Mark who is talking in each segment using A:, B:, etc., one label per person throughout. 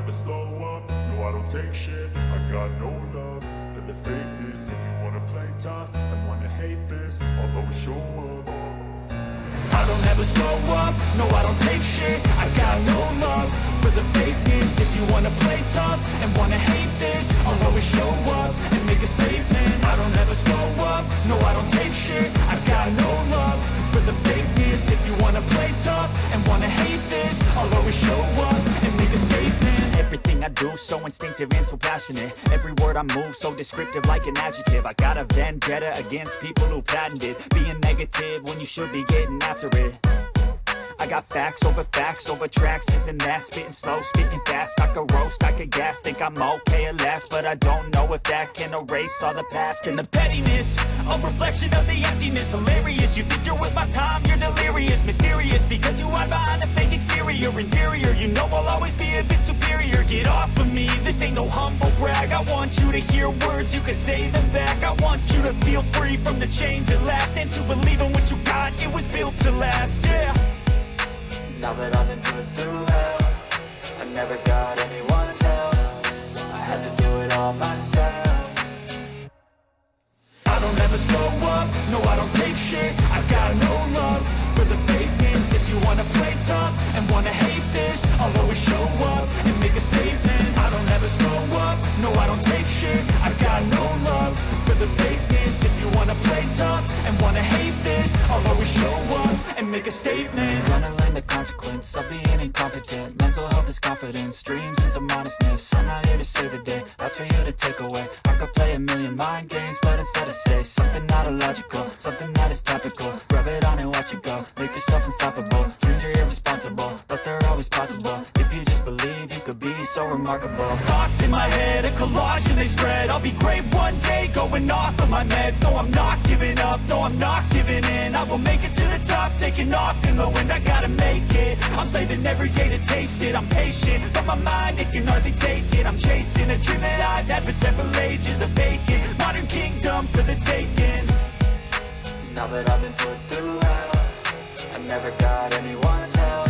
A: never slow up, no I don't take shit. I got no love for the fakeness. If you wanna play tough and wanna hate this, I'll always show up. I don't ever slow up, no I don't take shit. I got no love for the fakeness. If you wanna play tough and wanna hate this, I'll always show up and make a statement. I don't ever slow up, no I don't take shit. I got no love for the fakeness. If you wanna play tough and wanna hate this, I'll always show up and make a statement. Everything I do so instinctive and so passionate. Every word I move so descriptive like an adjective. I got a vendetta against people who patented being negative when you should be getting after it. I got facts over tracks, isn't that? Spitting slow, spitting fast, I could roast, I could gas. Think I'm okay at last, but I don't know if that can erase all the past. And the pettiness, a reflection of the emptiness. Hilarious, you think you're with my time, you're delirious. Mysterious, because you hide behind a fake exterior. Inferior, you know I'll always be a bit superior. Get off of me, this ain't no humble brag. I want you to hear words, you can say them back. I want you to feel free from the chains that last, and to believe in what you got, it was built to last, yeah.
B: Now that I've been put through hell, I never got anyone's help. I had to do it all myself.
A: I don't ever slow up, no I don't take shit. I got no love for the fakeness. If you wanna play tough and wanna hate this, I'll always show up and make a statement. I don't ever slow up, no I don't take shit. I got no love for the fakeness. If you wanna play tough and wanna hate this, I'll always show up and make a statement.
B: Gonna learn the consequence of being incompetent. Mental health is confidence, dreams and some honestness. I'm not here to save the day, that's for you to take away. I could play a million mind games, but instead I say something not illogical, something that is topical. Rub it on and watch it go, make yourself unstoppable. Dreams are irresponsible, but they're always possible. If you just believe, you could be so remarkable.
A: Thoughts in my head, a collage and they spread. I'll be great one day, going off of my meds. No, I'm not giving up, no, I'm not giving in. I will make it to the top, taking off in the wind. I gotta make it, I'm saving every day to taste it. I'm patient, but my mind, it can hardly take it. I'm chasing a dream that I've had for several ages. A vacant, modern kingdom for the taking.
B: Now that I've been put through hell, I never got anyone's help.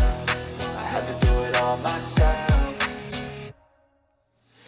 B: I had to do it all myself.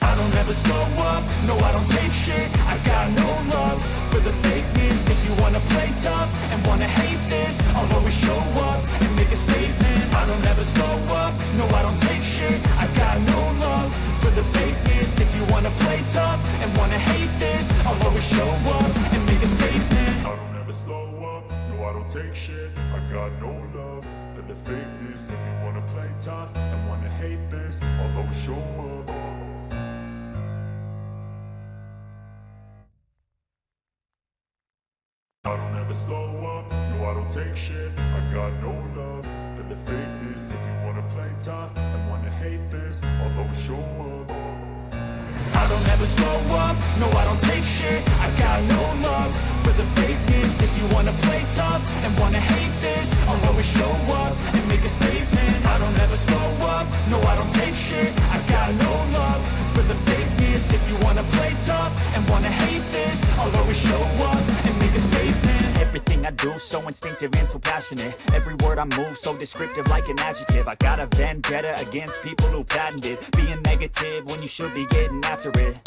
A: I don't ever slow up, no I don't take shit. I got no love for the fakeness. If you wanna play tough and wanna hate this, I'll always show up and make a statement. I don't ever slow up, no I don't take shit. I got no love for the fakeness. If you wanna play tough and wanna hate this, I'll always show up and make a statement. I don't ever slow up, no I don't take shit. I got no love for the fakeness. If you wanna play tough and wanna hate this, I'll always show up. I don't ever slow up, no I don't take shit. I got no love for the fakeness. If you wanna play tough and wanna hate this, I'll always show up. I don't ever slow up, no I don't take shit. I got no love for the fakeness. If you wanna play tough and wanna hate this, I'll always show up and make a statement. I don't ever slow up, no I don't take shit. I got no love for the fakeness. If you wanna play tough and wanna hate this, I'll always show up and make a statement. Everything I do so instinctive and so passionate. Every word I move so descriptive like an adjective. I got a vendetta against people who patented being negative when you should be getting after it.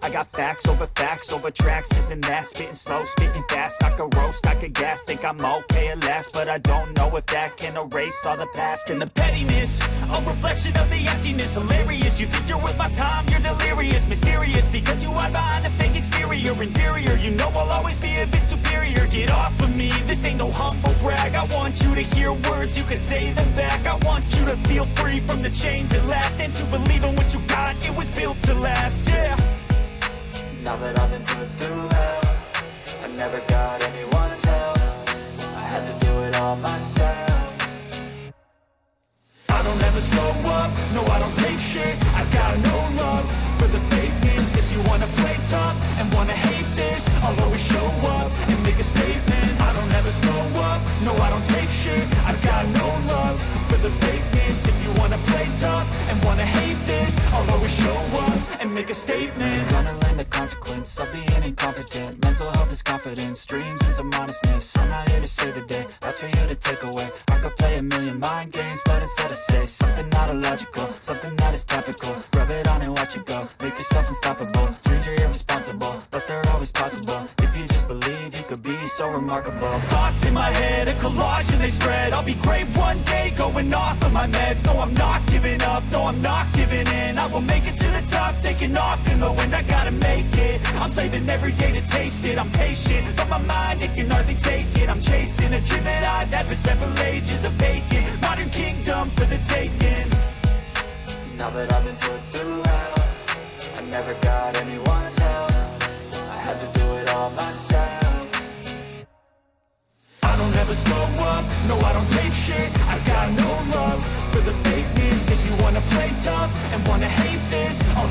A: I got facts over tracks, isn't that? Spitting slow, spitting fast, I could roast, I could gas. Think I'm okay at last, but I don't know if that can erase all the past. And the pettiness, a reflection of the emptiness. Hilarious, you think you're with my time, you're delirious. Mysterious, because you hide behind a fake exterior. Inferior, you know I'll always be a bit superior. Get off of me, this ain't no humble brag. I want you to hear words, you can say them back. I want you to feel free from the chains that last, and to believe in what you got, it was built to last, yeah.
B: Now that I've been put through hell, I never got anyone's help. I had to do it all myself.
A: I don't ever slow up, no I don't take shit. I got no love for the fakeness. If you wanna play tough and wanna hate this, I'll always show up and make a statement. I don't ever slow up, no I don't take shit. I got no love for the fakeness. If you wanna play tough and wanna hate this, I'll always show up and
B: make a statement. Gonna learn the consequence of being incompetent. Mental health is confidence, dreams into modestness. I'm not here to save the day, that's for you to take away. I could play a million mind games, but instead I say something not illogical, something that is topical. Rub it on and watch it go, make yourself unstoppable. Dreams are irresponsible, but they're always possible. If you just believe, you could be so remarkable. Thoughts in my head, a collage and they spread. I'll be great one day, going off of my meds. No, I'm not giving up, no, I'm not giving in. I will make it to the top, taking off in the wind. I gotta make it, I'm saving every day to taste it. I'm patient, but my mind, it can hardly take it. I'm chasing a dream that I've had for several ages. A vacant, modern kingdom for the taking. Now that I've been put through hell, I never got anyone's help. I had to do it all myself. I don't ever slow up, no I don't take shit. I got no love for the fakeness. If you wanna play tough and wanna hate this, I'll